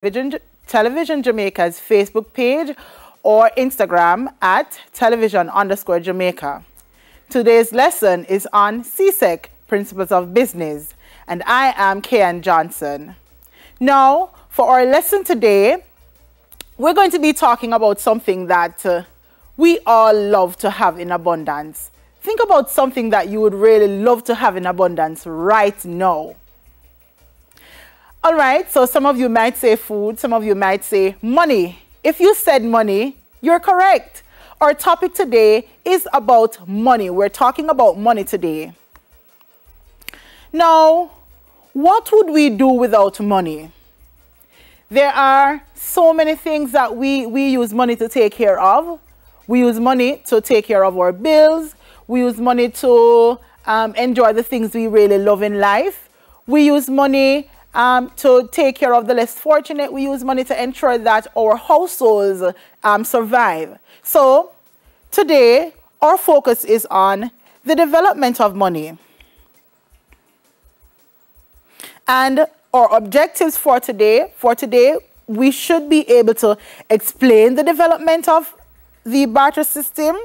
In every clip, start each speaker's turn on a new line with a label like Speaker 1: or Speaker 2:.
Speaker 1: Television Jamaica's Facebook page or Instagram at television_Jamaica. Today's lesson is on CSEC, Principles of Business, and I am Kian Johnson. Now, for our lesson today, we're going to be talking about something that we all love to have in abundance. Think about something that you would really love to have in abundance right now. All right, so some of you might say food, some of you might say money. If you said money, you're correct. Our topic today is about money. We're talking about money today. Now, what would we do without money? There are so many things that we use money to take care of. We use money to take care of our bills. We use money to enjoy the things we really love in life. We use money to take care of the less fortunate. We use money to ensure that our households survive. So today, our focus is on the development of money. And our objectives for today, we should be able to explain the development of the barter system.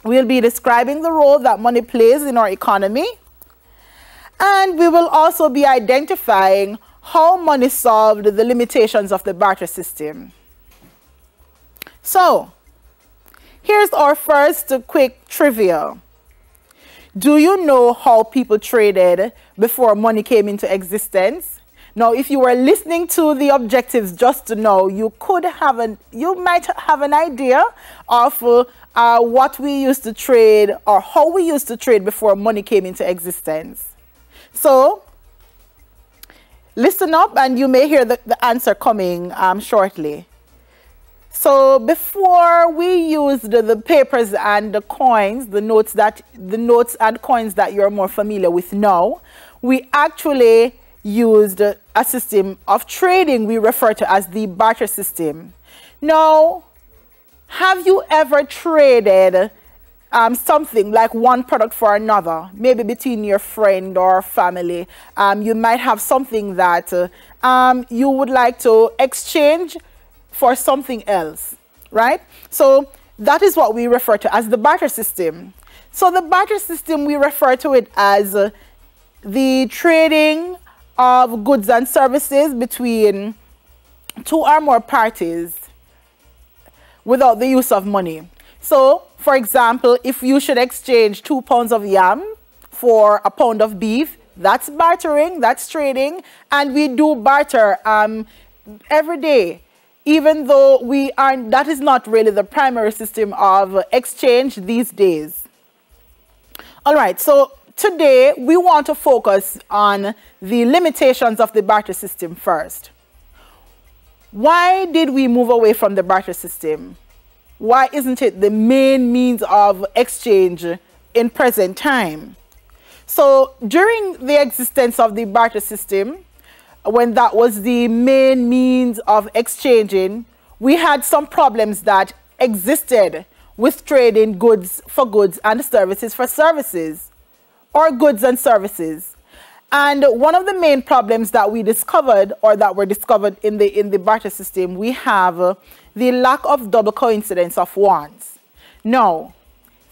Speaker 1: We'll be describing the role that money plays in our economy. And we will also be identifying how money solved the limitations of the barter system. So, here's our first quick trivia. Do you know how people traded before money came into existence? Now, if you were listening to the objectives just to know, you might have an idea of what we used to trade or how we used to trade before money came into existence. So, listen up and you may hear the answer coming shortly. So, before we used the papers and the coins, the notes and coins that you're more familiar with now, we actually used a system of trading we refer to as the barter system. Now, have you ever traded something like one product for another, maybe between your friend or family? You might have something that you would like to exchange for something else, right? So that is what we refer to as the barter system. So the barter system, we refer to it as the trading of goods and services between two or more parties without the use of money. So, for example, if you should exchange 2 pounds of yam for a pound of beef, that's bartering, that's trading, and we do barter every day, even though that is not really the primary system of exchange these days. All right, so today we want to focus on the limitations of the barter system first. Why did we move away from the barter system? Why isn't it the main means of exchange in present time? So during the existence of the barter system, when that was the main means of exchanging, we had some problems that existed with trading goods for goods and services for services, or goods and services. And one of the main problems that we discovered, or that were discovered in the barter system, we have the lack of double coincidence of wants. Now,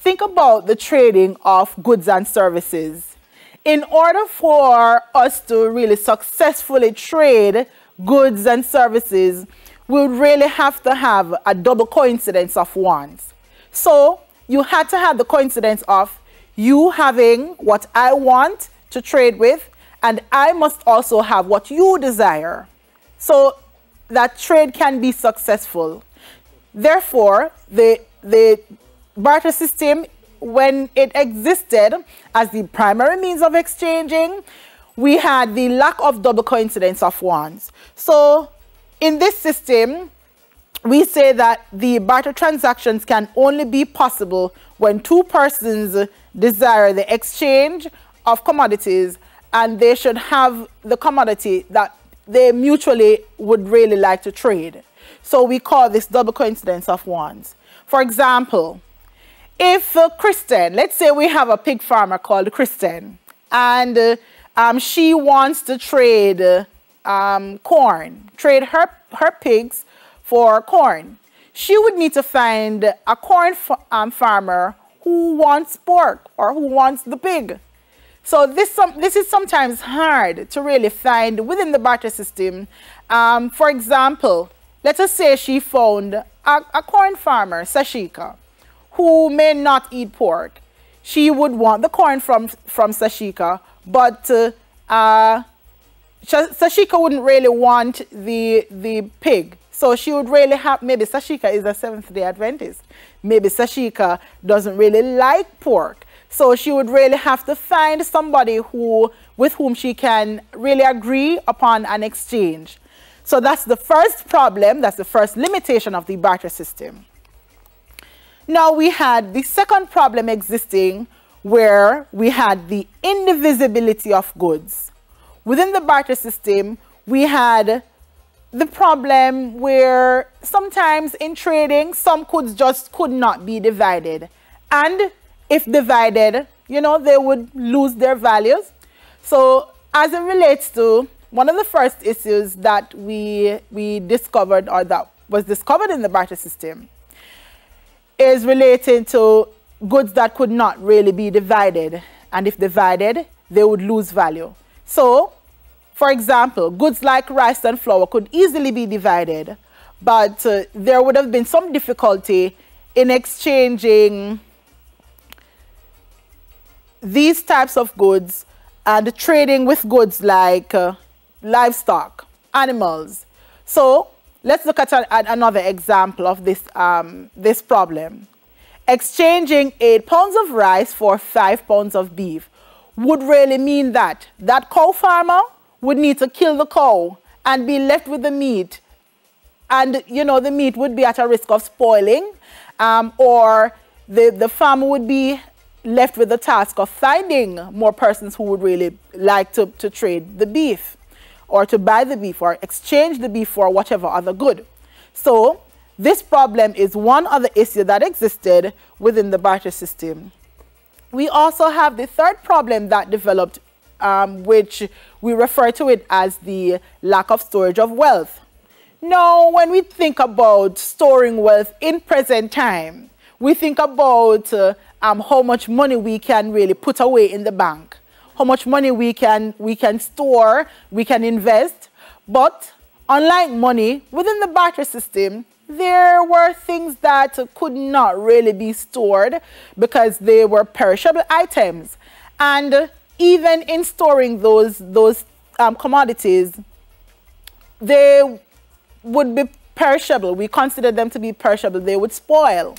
Speaker 1: think about the trading of goods and services. In order for us to really successfully trade goods and services, we would really have to have a double coincidence of wants. So, you had to have the coincidence of you having what I want to trade with, and I must also have what you desire, so that trade can be successful. Therefore, the barter system, when it existed as the primary means of exchanging, we had the lack of double coincidence of wants. So in this system, we say that the barter transactions can only be possible when two persons desire the exchange of commodities, and they should have the commodity that they mutually would really like to trade. So we call this double coincidence of wants. For example, if Kristen, let's say we have a pig farmer called Kristen, and she wants to trade corn, trade her pigs for corn. She would need to find a corn farmer who wants pork or who wants the pig. So this is sometimes hard to really find within the barter system. For example, let us say she found a corn farmer, Sashika, who may not eat pork. She would want the corn from Sashika, but Sashika wouldn't really want the pig. So she would really have, maybe Sashika is a Seventh-day Adventist. Maybe Sashika doesn't really like pork. So she would really have to find somebody with whom she can really agree upon an exchange. So that's the first problem, that's the first limitation of the barter system. Now we had the second problem existing where we had the indivisibility of goods. Within the barter system, we had the problem where sometimes in trading, some goods just could not be divided. And if divided, you know, they would lose their values. So as it relates to one of the first issues that we discovered, or that was discovered in the barter system, is relating to goods that could not really be divided. And if divided, they would lose value. So, for example, goods like rice and flour could easily be divided, but there would have been some difficulty in exchanging these types of goods and trading with goods like livestock, animals. So let's look at another example of this, this problem. Exchanging 8 pounds of rice for 5 pounds of beef would really mean that that cow farmer would need to kill the cow and be left with the meat. And, you know, the meat would be at a risk of spoiling, or the farmer would be left with the task of finding more persons who would really like to trade the beef, or to buy the beef, or exchange the beef for whatever other good. So this problem is one other issue that existed within the barter system. We also have the third problem that developed, which we refer to it as the lack of storage of wealth. Now, when we think about storing wealth in present time, we think about how much money we can really put away in the bank, how much money we can store, we can invest. But unlike money, within the barter system, there were things that could not really be stored because they were perishable items. And even in storing those commodities, they would be perishable. We consider them to be perishable. They would spoil.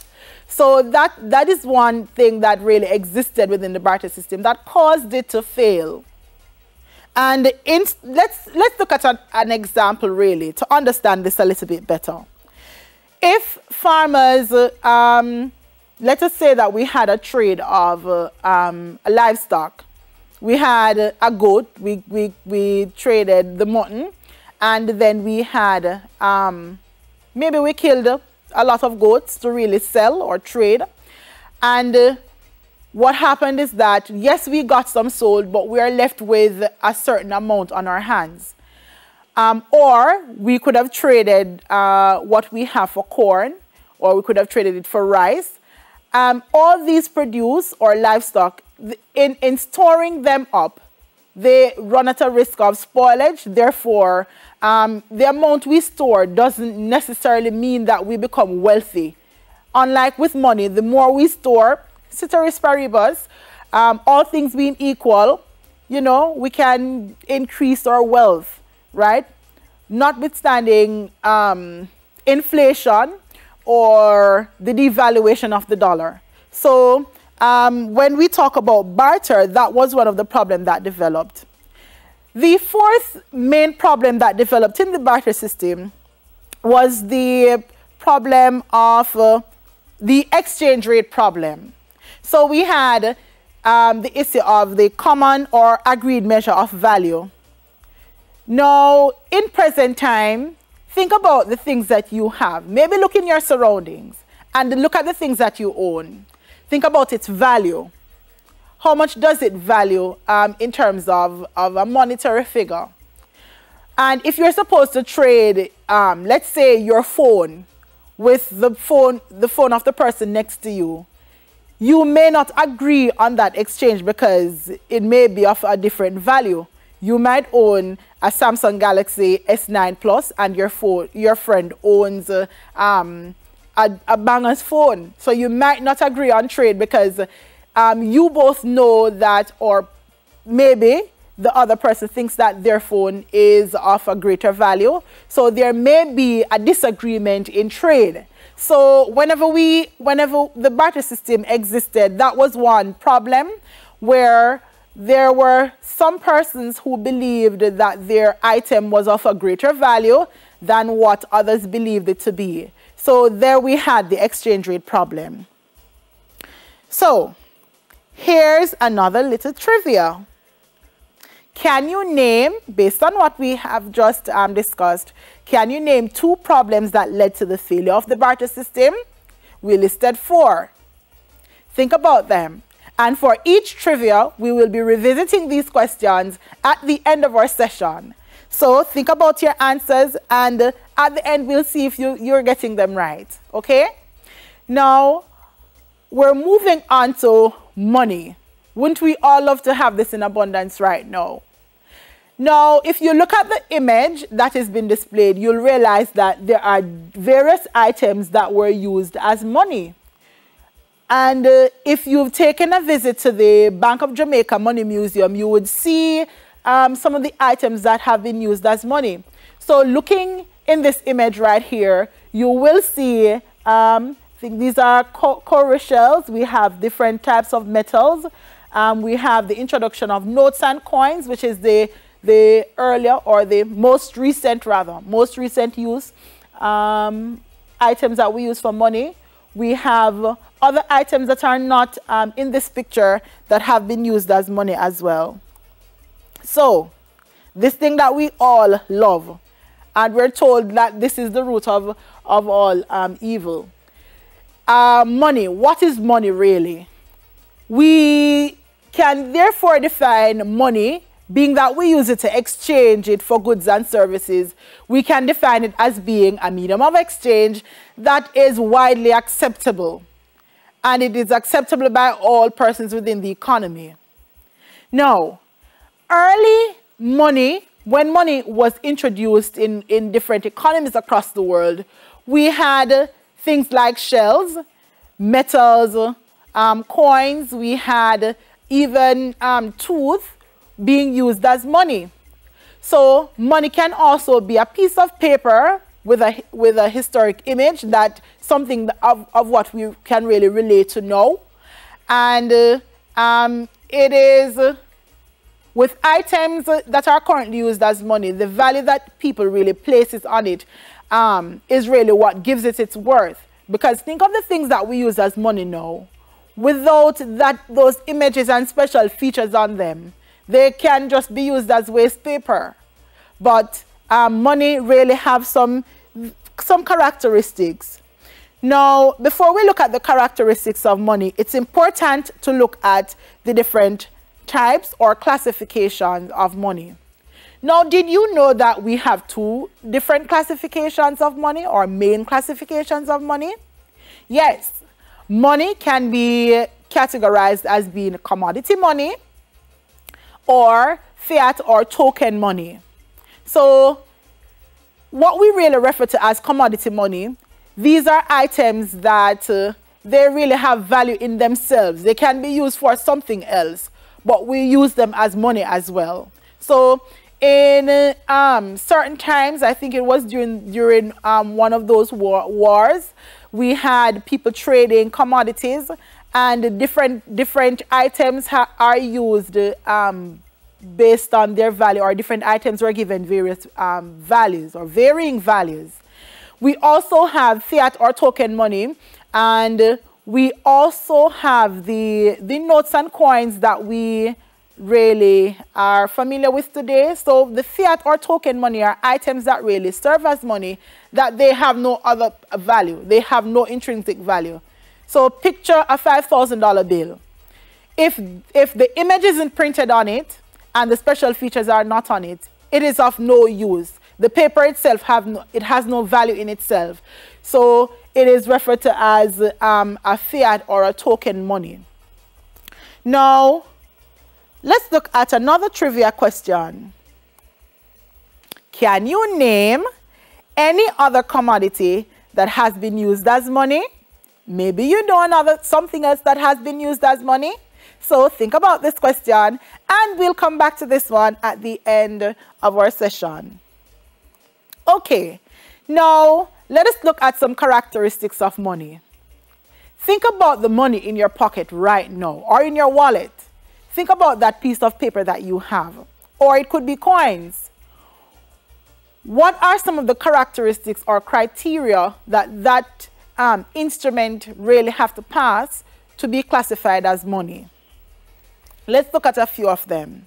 Speaker 1: So that is one thing that really existed within the barter system that caused it to fail. And let's look at an example really to understand this a little bit better. If farmers, let us say that we had a trade of livestock. We had a goat, we traded the mutton, and then we had, maybe we killed a lot of goats to really sell or trade. And what happened is that, yes, we got some sold, but we are left with a certain amount on our hands. Or we could have traded what we have for corn, or we could have traded it for rice. All these produce or livestock, in storing them up, they run at a risk of spoilage. Therefore, the amount we store doesn't necessarily mean that we become wealthy. Unlike with money, the more we store, ceteris paribus, all things being equal, you know, we can increase our wealth, right? Notwithstanding inflation or the devaluation of the dollar. So when we talk about barter, that was one of the problems that developed. The fourth main problem that developed in the barter system was the problem of the exchange rate problem. So we had the issue of the common or agreed measure of value. Now, in present time, think about the things that you have. Maybe look in your surroundings and look at the things that you own. Think about its value. How much does it value in terms of a monetary figure? And if you're supposed to trade, let's say your phone with the phone of the person next to you, you may not agree on that exchange because it may be of a different value. You might own a Samsung Galaxy S9 Plus and your friend owns a banger's phone. So you might not agree on trade because you both know that, or maybe the other person thinks that their phone is of a greater value. So there may be a disagreement in trade. So whenever the barter system existed, that was one problem, where there were some persons who believed that their item was of a greater value than what others believed it to be. So there we had the exchange rate problem. So here's another little trivia. Can you name, based on what we have just discussed, can you name 2 problems that led to the failure of the barter system? We listed 4. Think about them. And for each trivia, we will be revisiting these questions at the end of our session. So think about your answers, and at the end, we'll see if you're getting them right. Okay? Now, we're moving on to money. Wouldn't we all love to have this in abundance right now? Now, if you look at the image that has been displayed, you'll realize that there are various items that were used as money. And if you've taken a visit to the Bank of Jamaica Money Museum, you would see some of the items that have been used as money. So looking in this image right here, you will see, I think these are cowrie shells. We have different types of metals. We have the introduction of notes and coins, which is the earlier, or the most recent use items that we use for money. We have other items that are not in this picture that have been used as money as well. So this thing that we all love, and we're told that this is the root of all evil. Money. What is money really? We can therefore define money, being that we use it to exchange it for goods and services. We can define it as being a medium of exchange that is widely acceptable, and it is acceptable by all persons within the economy. Now, early money, when money was introduced in different economies across the world, we had things like shells, metals, coins. We had even tooth being used as money. So money can also be a piece of paper with a historic image, that something of what we can really relate to now. And it is with items that are currently used as money, the value that people really places on it is really what gives it its worth. Because think of the things that we use as money now. Without those images and special features on them, they can just be used as waste paper. But money really have some characteristics. Now, before we look at the characteristics of money, it's important to look at the different types or classifications of money. Now, did you know that we have 2 different classifications of money, or main classifications of money? Yes, money can be categorized as being commodity money or fiat or token money. So what we really refer to as commodity money, these are items that they really have value in themselves. They can be used for something else, but we use them as money as well. So in certain times, I think it was during one of those wars, we had people trading commodities, and different items are used based on their value, or different items were given various values or varying values. We also have fiat or token money, and we also have the notes and coins that we really are familiar with today. So the fiat or token money are items that really serve as money, that they have no other value. They have no intrinsic value. So picture a $5,000 bill. If the image isn't printed on it and the special features are not on it, it is of no use. The paper itself has no value in itself. So it is referred to as a fiat or a token money. Now, let's look at another trivia question. Can you name any other commodity that has been used as money? Maybe you know something else that has been used as money. So think about this question, and we'll come back to this one at the end of our session. Okay, now let us look at some characteristics of money. Think about the money in your pocket right now, or in your wallet. Think about that piece of paper that you have, or it could be coins. What are some of the characteristics or criteria that instrument really have to pass to be classified as money? Let's look at a few of them.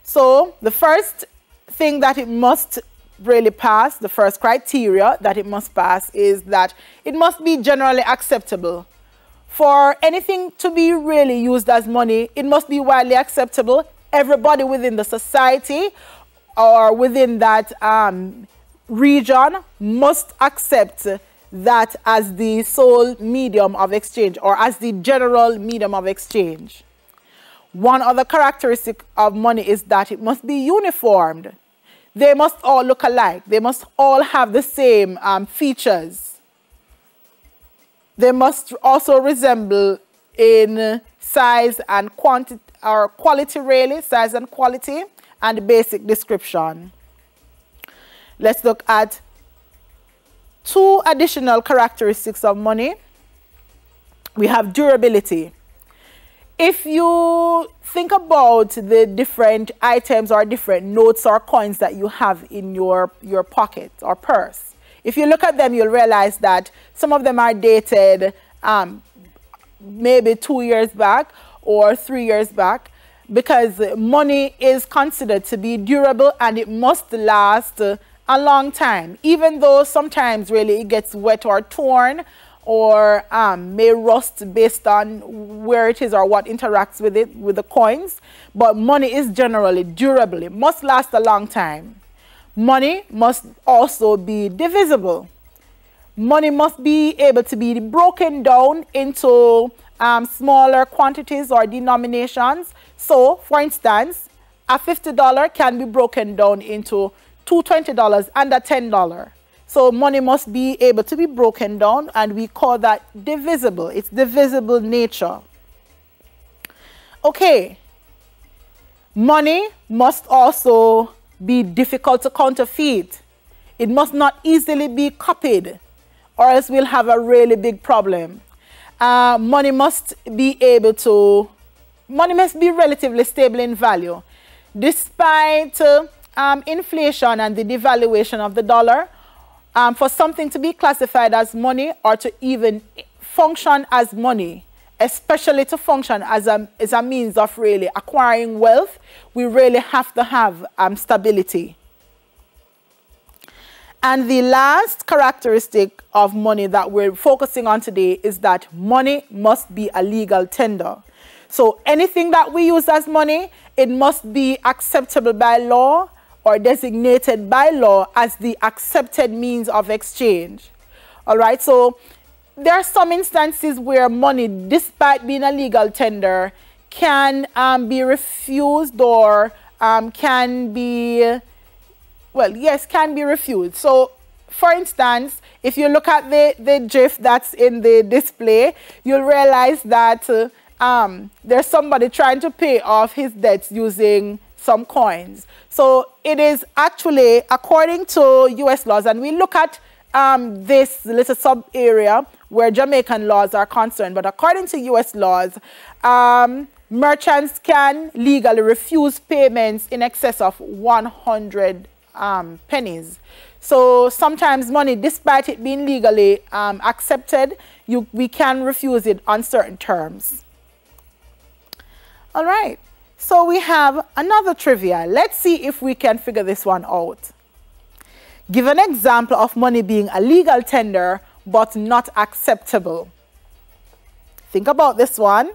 Speaker 1: So the first thing that it must really pass, the first criteria that it must pass, is that it must be generally acceptable. For anything to be really used as money, it must be widely acceptable. Everybody within the society or within that region must accept that as the sole medium of exchange, or as the general medium of exchange. One other characteristic of money is that it must be uniformed. They must all look alike. They must all have the same features. They must also resemble in size and quantity, or quality really, size and quality, and basic description. Let's look at two additional characteristics of money. We have durability. If you think about the different items or different notes or coins that you have in your pocket or purse, if you look at them, you'll realize that some of them are dated maybe 2 years back or 3 years back, because money is considered to be durable and it must last a long time, even though sometimes really it gets wet or torn, or may rust based on where it is or what interacts with it, with the coins. But money is generally durable. It must last a long time. Money must also be divisible. Money must be able to be broken down into smaller quantities or denominations. So, for instance, a $50 can be broken down into two $20 and a $10. So money must be able to be broken down, and we call that divisible. It's divisible nature. Okay. Money must also be difficult to counterfeit. It must not easily be copied, or else we'll have a really big problem. Money must be relatively stable in value. Despite inflation and the devaluation of the dollar, for something to be classified as money, or to even function as money, especially to function as a means of really acquiring wealth, we really have to have stability. And the last characteristic of money that we're focusing on today is that money must be a legal tender. So anything that we use as money, it must be acceptable by law, or designated by law as the accepted means of exchange. All right, so there are some instances where money, despite being a legal tender, can be refused, or can be refused. So, for instance, if you look at the GIF that's in the display, you'll realize that there's somebody trying to pay off his debts using some coins. So it is actually, according to US laws, and we look at this little sub area where Jamaican laws are concerned, but according to US laws, merchants can legally refuse payments in excess of 100 pennies. So sometimes money, despite it being legally accepted, we can refuse it on certain terms. All right. So we have another trivia. Let's see if we can figure this one out. Give an example of money being a legal tender but not acceptable. Think about this one.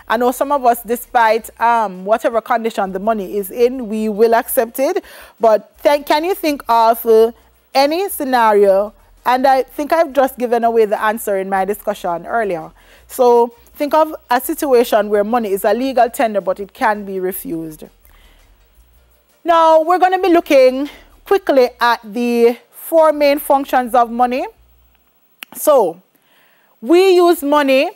Speaker 1: I know some of us, despite whatever condition the money is in, we will accept it. But can you think of any scenario? And I think I've just given away the answer in my discussion earlier. So think of a situation where money is a legal tender, but it can be refused. Now, we're going to be looking quickly at the 4 main functions of money. So, we use money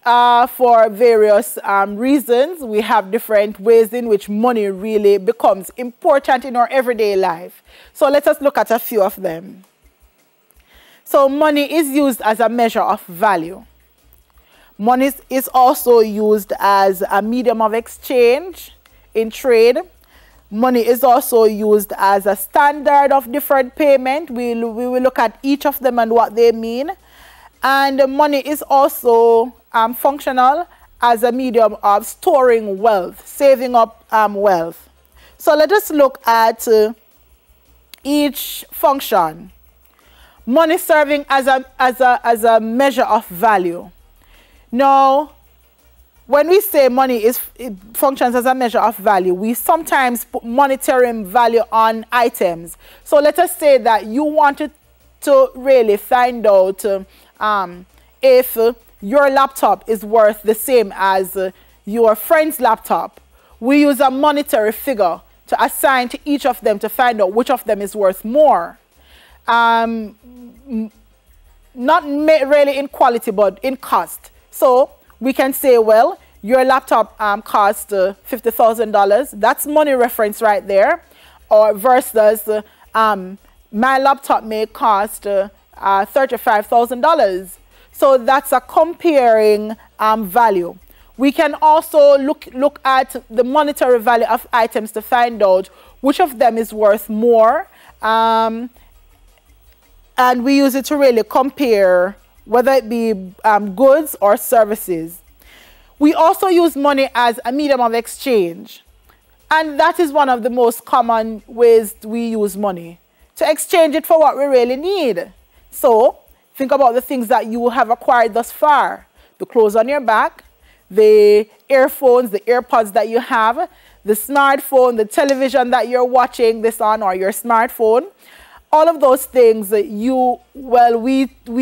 Speaker 1: for various reasons. We have different ways in which money really becomes important in our everyday life. So, let us look at a few of them. So, money is used as a measure of value. Money is also used as a medium of exchange in trade. Money is also used as a standard of deferred payment. We will look at each of them and what they mean. And money is also functional as a medium of storing wealth, saving up wealth. So let us look at each function. Money serving as a measure of value. Now, when we say money it functions as a measure of value, we sometimes put monetary value on items. So let us say that you wanted to really find out if your laptop is worth the same as your friend's laptop. We use a monetary figure to assign to each of them to find out which of them is worth more. Not really in quality, but in cost. So we can say, well, your laptop cost $50,000. That's money reference right there. Or versus my laptop may cost $35,000. So that's a comparing value. We can also look at the monetary value of items to find out which of them is worth more. And we use it to really compare whether it be goods or services. We also use money as a medium of exchange. And that is one of the most common ways we use money, to exchange it for what we really need. So think about the things that you have acquired thus far. The clothes on your back, the earphones, the AirPods that you have, the smartphone, the television that you're watching this on, or your smartphone. All of those things we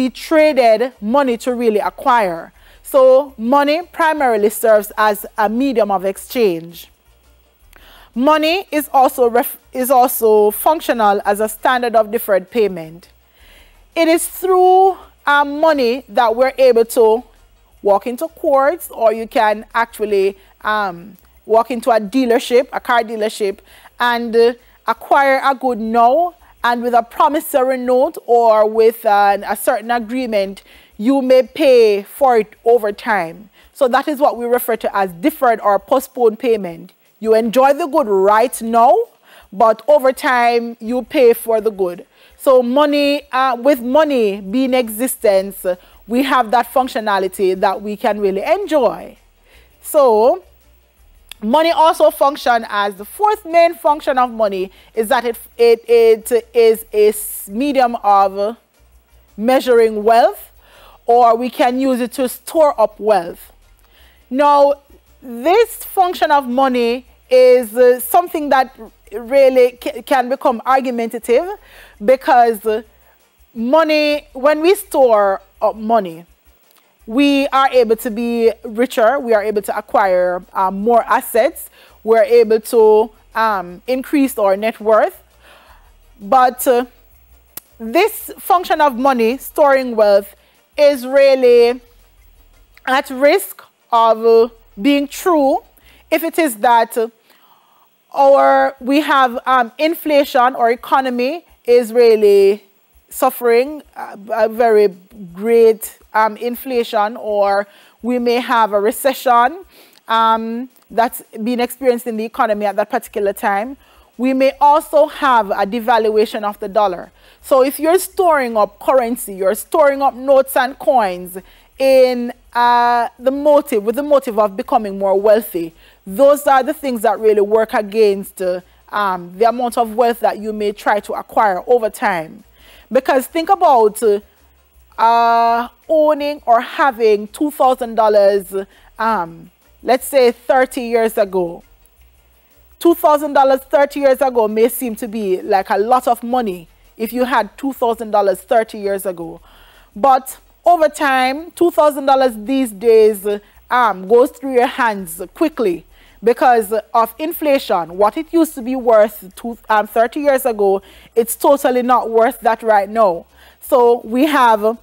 Speaker 1: traded money to really acquire. So money primarily serves as a medium of exchange. Money is also functional as a standard of deferred payment. It is through money that we're able to walk into courts, or you can actually walk into a dealership, a car dealership, and acquire a good now. And with a promissory note or with a certain agreement, you may pay for it over time. So that is what we refer to as deferred or postponed payment. You enjoy the good right now, but over time, you pay for the good. So money, with money being in existence, we have that functionality that we can really enjoy. So money also functions as the 4th main function of money is that it is a medium of measuring wealth, or we can use it to store up wealth. Now, this function of money is something that really can become argumentative, because money, when we store up money, we are able to be richer, we are able to acquire more assets, we're able to increase our net worth. But this function of money, storing wealth, is really at risk of being true if it is that we have inflation, or economy is really suffering a very great inflation, or we may have a recession that's being experienced in the economy at that particular time. We may also have a devaluation of the dollar. So if you're storing up currency, you're storing up notes and coins in with the motive of becoming more wealthy, those are the things that really work against the amount of wealth that you may try to acquire over time. Because think about owning or having $2,000 let's say 30 years ago. $2,000 30 years ago may seem to be like a lot of money if you had $2,000 30 years ago. But over time, $2,000 these days goes through your hands quickly because of inflation. What it used to be worth 30 years ago, it's totally not worth that right now. So we have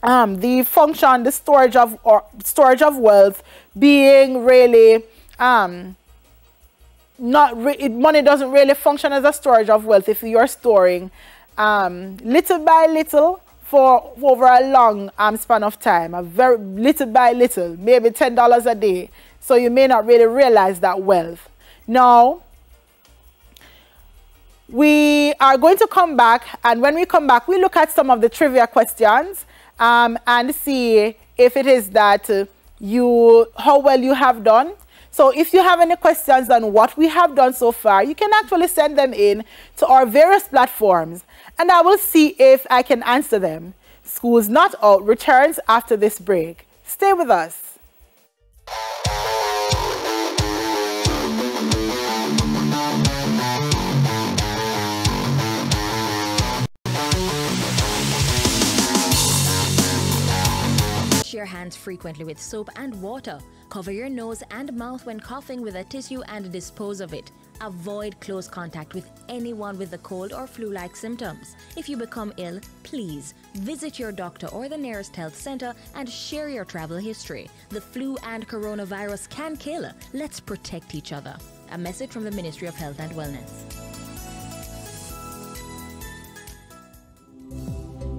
Speaker 1: the function, the storage of wealth being really money doesn't really function as a storage of wealth if you're storing little by little for over a long span of time, a very little by little, maybe $10 a day. So you may not really realize that wealth. Now, we are going to come back, and when we come back, we look at some of the trivia questions and see if it is that how well you have done. So if you have any questions on what we have done so far, you can actually send them in to our various platforms, and I will see if I can answer them. Schools Not Out returns after this break. Stay with us.
Speaker 2: Wash your hands frequently with soap and water. Cover your nose and mouth when coughing with a tissue and dispose of it. Avoid close contact with anyone with a cold or flu-like symptoms. If you become ill, please visit your doctor or the nearest health center and share your travel history. The flu and coronavirus can kill. Let's protect each other. A message from the Ministry of Health and Wellness.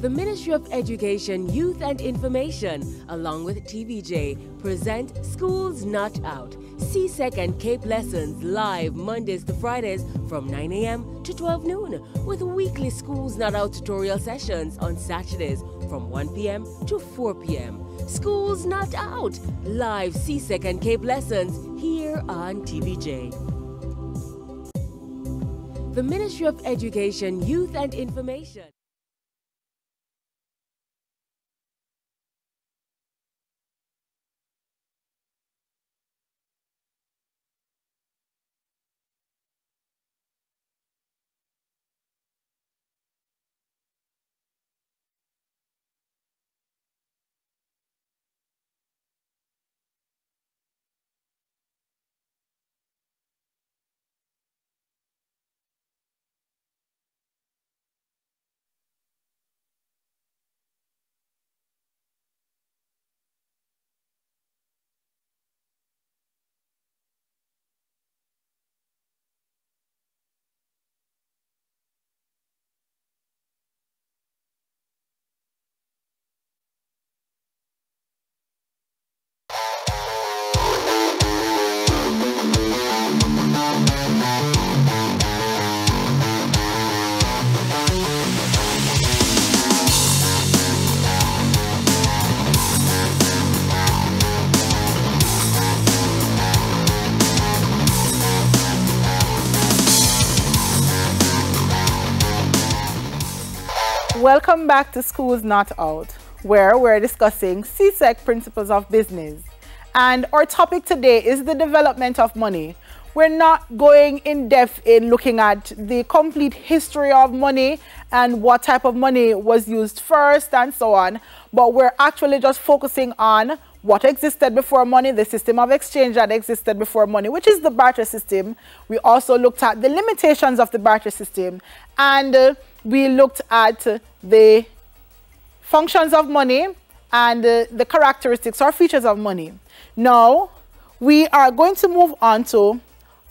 Speaker 3: The Ministry of Education, Youth and Information, along with TVJ, present Schools Not Out, CSEC and CAPE lessons live Mondays to Fridays from 9 a.m. to 12 noon, with weekly Schools Not Out tutorial sessions on Saturdays from 1 p.m. to 4 p.m. Schools Not Out, live CSEC and CAPE lessons here on TVJ. The Ministry of Education, Youth and Information.
Speaker 1: Welcome back to Schools Not Out, where we're discussing CSEC Principles of Business. And our topic today is the development of money. We're not going in depth in looking at the complete history of money and what type of money was used first and so on, but we're actually just focusing on what existed before money, the system of exchange that existed before money, which is the barter system. We also looked at the limitations of the barter system, and we looked at the functions of money and the characteristics or features of money. Now, we are going to move on to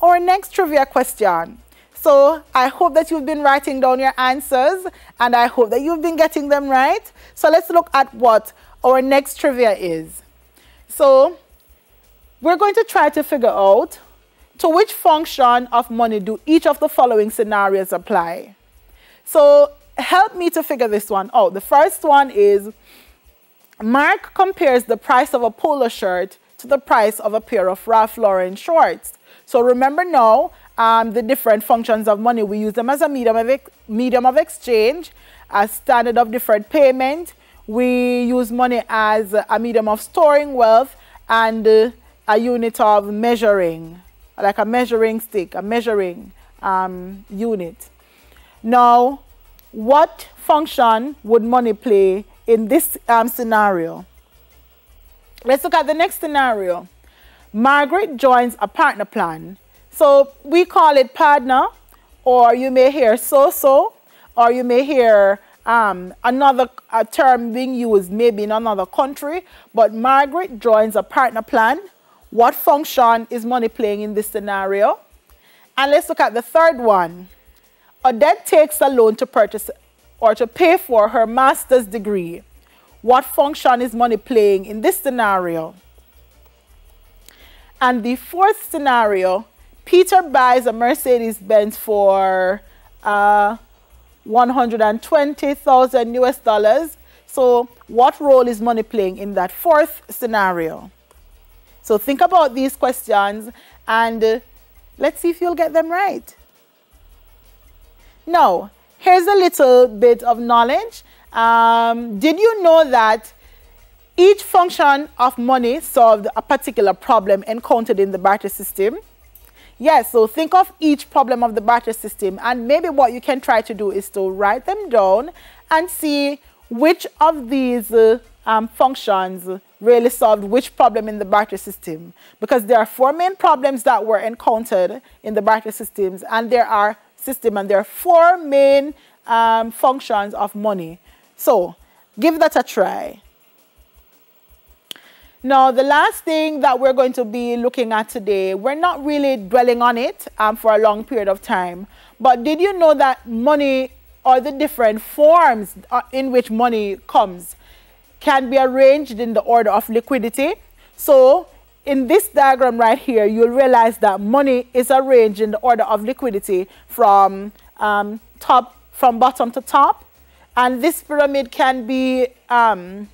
Speaker 1: our next trivia question. So I hope that you've been writing down your answers, and I hope that you've been getting them right. So let's look at what our next trivia is. So we're going to try to figure out to which function of money do each of the following scenarios apply. So help me to figure this one out. The first one is Mark compares the price of a polo shirt to the price of a pair of Ralph Lauren shorts. So remember now the different functions of money. We use them as a medium of exchange, a standard of deferred payment. We use money as a medium of storing wealth, and a unit of measuring, like a measuring stick, a measuring unit. Now, what function would money play in this scenario? Let's look at the next scenario. Margaret joins a partner plan. So we call it partner, or you may hear so-so, or you may hear another term being used maybe in another country. But Margaret joins a partner plan. What function is money playing in this scenario? And let's look at the third one. Odette takes a loan to purchase or to pay for her master's degree. What function is money playing in this scenario? And the fourth scenario, Peter buys a Mercedes-Benz for 120,000 US dollars. So what role is money playing in that fourth scenario? So think about these questions and let's see if you'll get them right. Now, here's a little bit of knowledge. Did you know that each function of money solved a particular problem encountered in the barter system? Yes, so think of each problem of the barter system, and maybe what you can try to do is to write them down and see which of these functions really solved which problem in the barter system. Because there are four main problems that were encountered in the barter systems, and there are four main functions of money. So give that a try. Now, the last thing that we're going to be looking at today, we're not really dwelling on it for a long period of time. But did you know that money, or the different forms in which money comes, can be arranged in the order of liquidity? So in this diagram right here, you'll realize that money is arranged in the order of liquidity from bottom to top. And this pyramid can be, can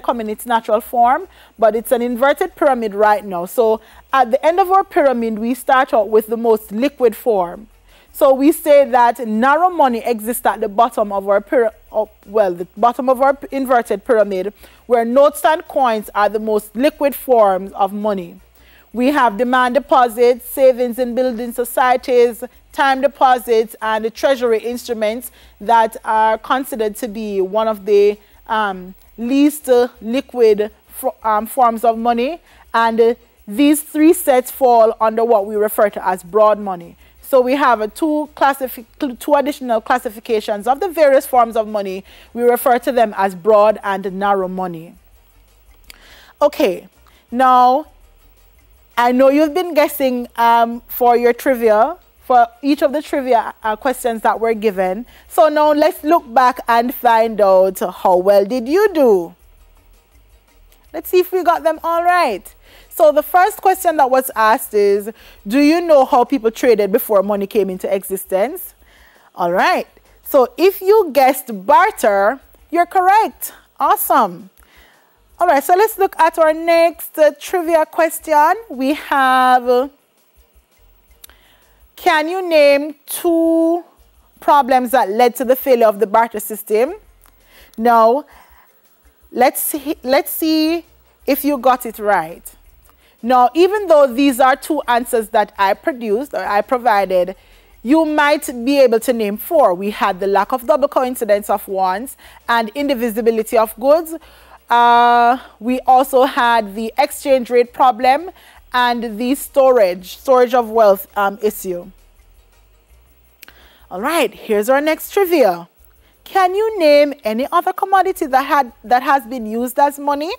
Speaker 1: come in its natural form, but it's an inverted pyramid right now. So at the end of our pyramid, we start out with the most liquid form. So we say that narrow money exists at the bottom of our the bottom of our inverted pyramid, where notes and coins are the most liquid forms of money. We have demand deposits, savings in building societies, time deposits, and the treasury instruments that are considered to be one of the least liquid forms of money. And these three sets fall under what we refer to as broad money. So we have two additional classifications of the various forms of money. We refer to them as broad and narrow money. Okay, now I know you've been guessing for your trivia, for each of the trivia questions that were given. So now let's look back and find out how well did you do. Let's see if we got them all right. So the first question that was asked is, do you know how people traded before money came into existence? All right. So if you guessed barter, you're correct. Awesome. All right, so let's look at our next trivia question. We have, can you name two problems that led to the failure of the barter system? Now, let's see if you got it right. Now, even though these are two answers that I produced or I provided, you might be able to name four. We had the lack of double coincidence of wants and indivisibility of goods. We also had the exchange rate problem and the storage of wealth issue. All right, here's our next trivia. Can you name any other commodity that has been used as money?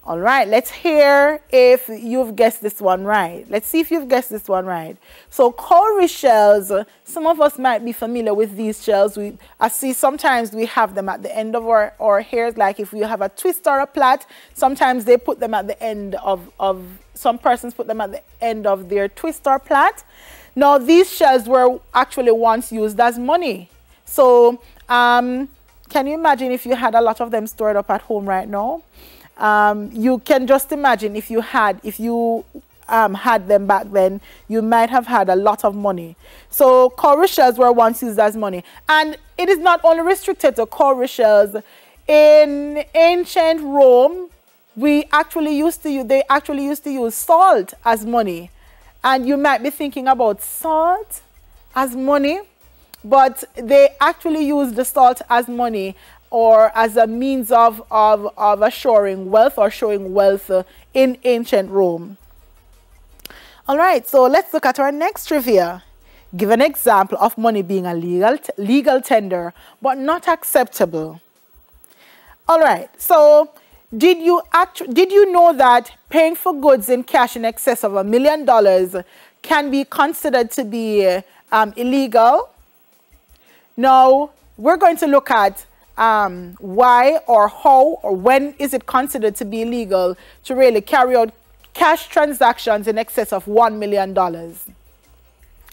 Speaker 1: All right, let's hear if you've guessed this one right. Let's see if you've guessed this one right. So cowrie shells, some of us might be familiar with these shells. I see sometimes we have them at the end of our hairs, like if we have a twist or a plait, sometimes they put them at the end some persons put them at the end of their twist or plait. Now, these shells were actually once used as money. So can you imagine if you had a lot of them stored up at home right now? You can just imagine if you had them back then, you might have had a lot of money. So cowrie shells were once used as money. And it is not only restricted to cowrie shells. In ancient Rome, they actually used to use salt as money. And you might be thinking about salt as money, but they actually used the salt as money or as a means of assuring wealth or showing wealth in ancient Rome. All right, so let's look at our next trivia. Give an example of money being a legal tender, but not acceptable. All right, so did you know that paying for goods in cash in excess of $1 million can be considered to be illegal? Now, we're going to look at why or how or when is it considered to be illegal to really carry out cash transactions in excess of $1 million.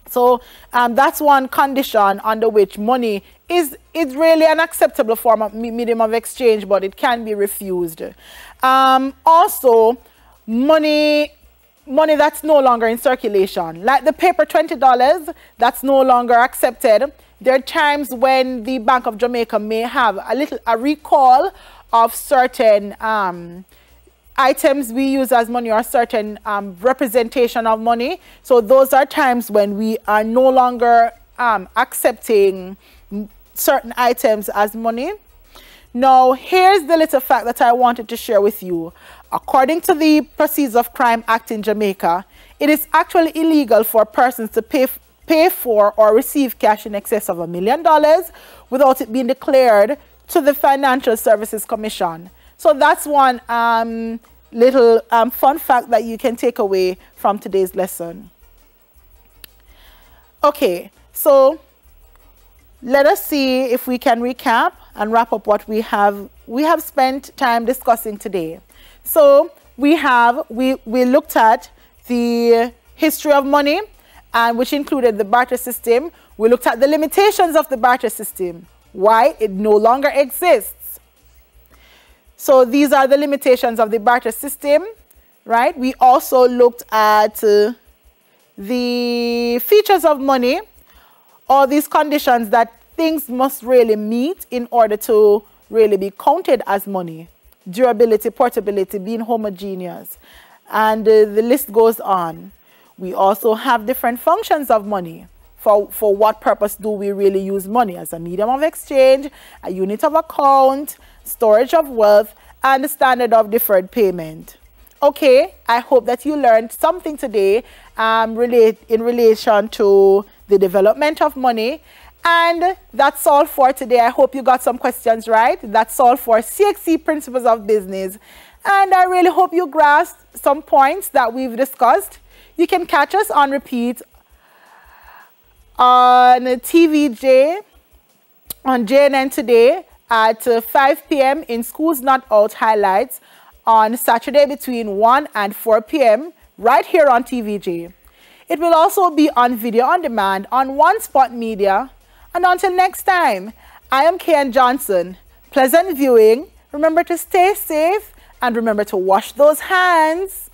Speaker 1: So that's one condition under which money is really an acceptable form of medium of exchange, but it can be refused. Also, money that's no longer in circulation, like the paper $20, that's no longer accepted. There are times when the Bank of Jamaica may have a recall of certain items we use as money or certain representation of money. So those are times when we are no longer accepting certain items as money. Now, here's the little fact that I wanted to share with you. According to the Proceeds of Crime Act in Jamaica, it is actually illegal for persons to pay for or receive cash in excess of $1 million without it being declared to the Financial Services Commission. So that's one little fun fact that you can take away from today's lesson. Okay, so let us see if we can recap and wrap up what we have spent time discussing today. So we looked at the history of money, and which included the barter system. We looked at the limitations of the barter system, why it no longer exists. So these are the limitations of the barter system, right? We also looked at the features of money, all these conditions that things must really meet in order to really be counted as money. Durability, portability, being homogeneous, and the list goes on. We also have different functions of money. For what purpose do we really use money? As a medium of exchange, a unit of account, storage of wealth, and the standard of deferred payment. Okay, I hope that you learned something today in relation to the development of money. And that's all for today. I hope you got some questions right. That's all for CSEC Principles of Business. And I really hope you grasped some points that we've discussed. You can catch us on repeat on TVJ on JNN today at 5 p.m. in Schools Not Out highlights on Saturday between 1 and 4 p.m. right here on TVJ. It will also be on video on demand on One Spot Media. And until next time, I am Kian Johnson. Pleasant viewing. Remember to stay safe and remember to wash those hands.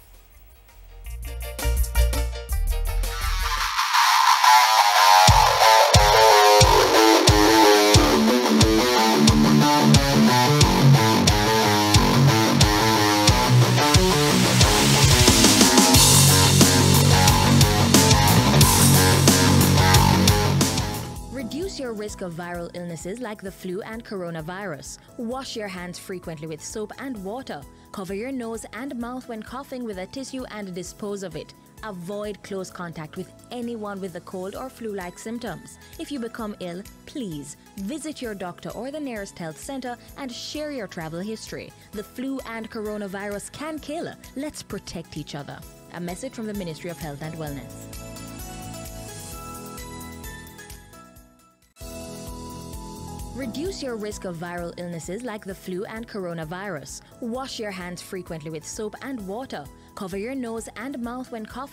Speaker 2: Your risk of viral illnesses like the flu and coronavirus. Wash your hands frequently with soap and water. Cover your nose and mouth when coughing with a tissue and dispose of it. Avoid close contact with anyone with a cold or flu-like symptoms. If you become ill, please visit your doctor or the nearest health center and share your travel history. The flu and coronavirus can kill. Let's protect each other. A message from the Ministry of Health and Wellness. Reduce your risk of viral illnesses like the flu and coronavirus. Wash your hands frequently with soap and water. Cover your nose and mouth when coughing